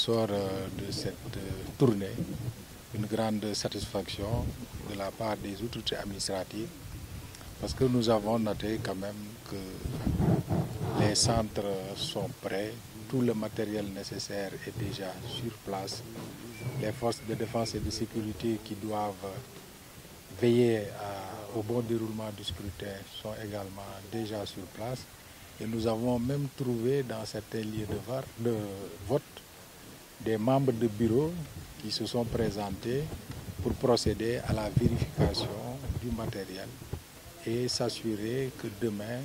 ressort de cette tournée une grande satisfaction de la part des autorités administratives parce que nous avons noté quand même que les centres sont prêts, tout le matériel nécessaire est déjà sur place. Les forces de défense et de sécurité qui doivent veiller au bon déroulement du scrutin sont également déjà sur place. Et nous avons même trouvé dans certains lieux de vote des membres de bureau qui se sont présentés pour procéder à la vérification du matériel et s'assurer que demain,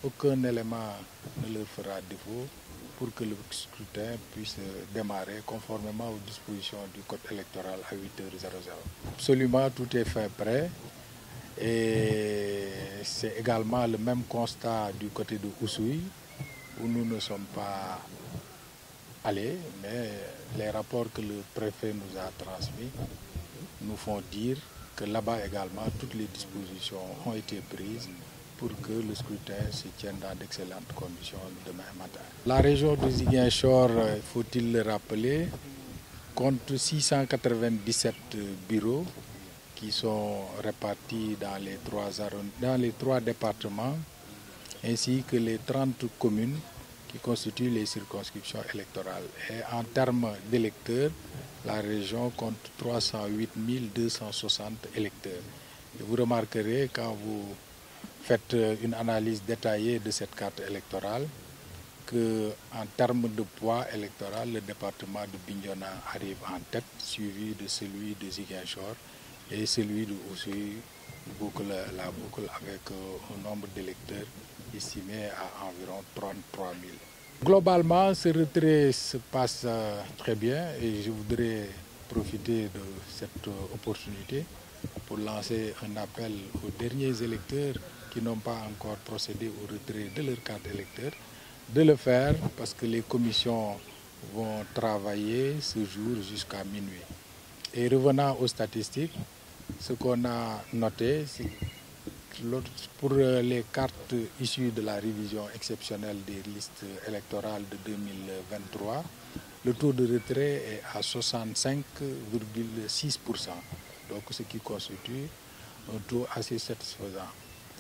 aucun élément ne leur fera défaut pour que le scrutin puisse démarrer conformément aux dispositions du code électoral à 8h00. Absolument, tout est fait prêt et c'est également le même constat du côté de Oussouye où nous ne sommes pas allés, mais les rapports que le préfet nous a transmis nous font dire que là-bas également toutes les dispositions ont été prises pour que le scrutin se tienne dans d'excellentes conditions demain matin. La région de Ziguinchor, faut-il le rappeler, compte 697 bureaux qui sont répartis dans les trois départements ainsi que les 30 communes qui constituent les circonscriptions électorales. Et en termes d'électeurs, la région compte 308 260 électeurs. Et vous remarquerez quand vous faites une analyse détaillée de cette carte électorale qu'en termes de poids électoral, le département de Bignona arrive en tête, suivi de celui de Ziguinchor et celui de Oussouye boucle la boucle avec un nombre d'électeurs estimé à environ 33 000. Globalement, ce retrait se passe très bien et je voudrais profiter de cette opportunité pour lancer un appel aux derniers électeurs qui n'ont pas encore procédé au retrait de leur carte électeur, de le faire parce que les commissions vont travailler ce jour jusqu'à minuit. Et revenant aux statistiques, ce qu'on a noté, c'est que pour les cartes issues de la révision exceptionnelle des listes électorales de 2023, le taux de retrait est à 65,6%, donc ce qui constitue un taux assez satisfaisant.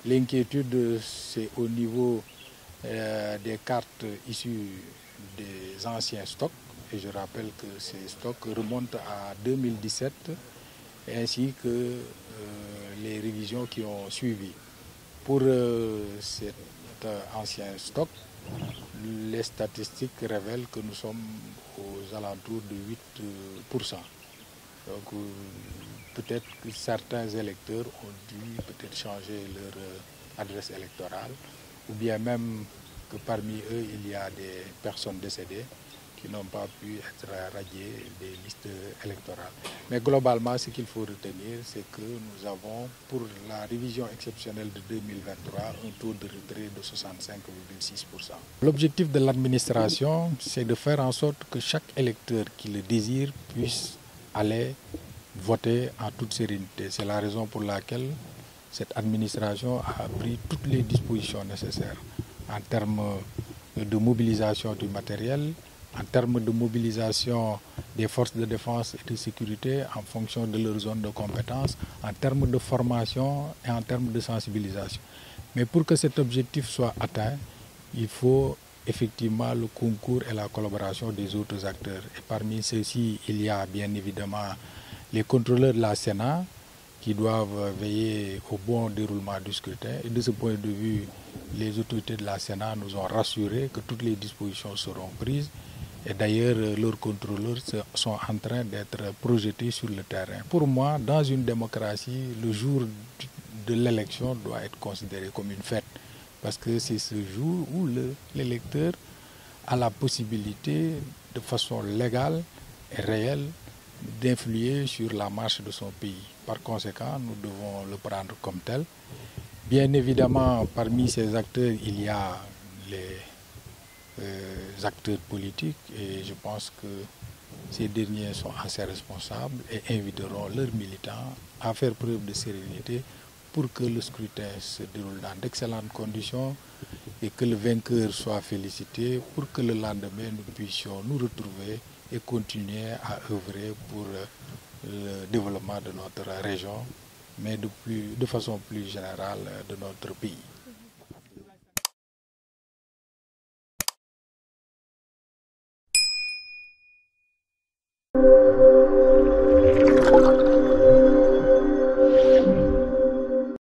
L'inquiétude, c'est au niveau des cartes issues des anciens stocks, et je rappelle que ces stocks remontent à 2017, ainsi que les révisions qui ont suivi. Pour cet ancien stock, les statistiques révèlent que nous sommes aux alentours de 8%. Donc peut-être que certains électeurs ont dû peut-être changer leur adresse électorale, ou bien même que parmi eux, il y a des personnes décédées qui n'ont pas pu être radiées des listes électorales. Mais globalement, ce qu'il faut retenir, c'est que nous avons, pour la révision exceptionnelle de 2023, un taux de retrait de 65,6%. L'objectif de l'administration, c'est de faire en sorte que chaque électeur qui le désire puisse aller voter en toute sérénité. C'est la raison pour laquelle cette administration a pris toutes les dispositions nécessaires en termes de mobilisation du matériel, en termes de mobilisation des forces de défense et de sécurité en fonction de leur zone de compétence, en termes de formation et en termes de sensibilisation. Mais pour que cet objectif soit atteint, il faut effectivement le concours et la collaboration des autres acteurs. Et parmi ceux-ci, il y a bien évidemment les contrôleurs de la Sénat qui doivent veiller au bon déroulement du scrutin. Et de ce point de vue, les autorités de la Sénat nous ont rassuré que toutes les dispositions seront prises. Et d'ailleurs, leurs contrôleurs sont en train d'être projetés sur le terrain. Pour moi, dans une démocratie, le jour de l'élection doit être considéré comme une fête. Parce que c'est ce jour où l'électeur a la possibilité, de façon légale et réelle, d'influer sur la marche de son pays. Par conséquent, nous devons le prendre comme tel. Bien évidemment, parmi ces acteurs, il y a les acteurs politiques et je pense que ces derniers sont assez responsables et inviteront leurs militants à faire preuve de sérénité pour que le scrutin se déroule dans d'excellentes conditions et que le vainqueur soit félicité pour que le lendemain nous puissions nous retrouver et continuer à œuvrer pour le développement de notre région, mais de façon plus générale de notre pays.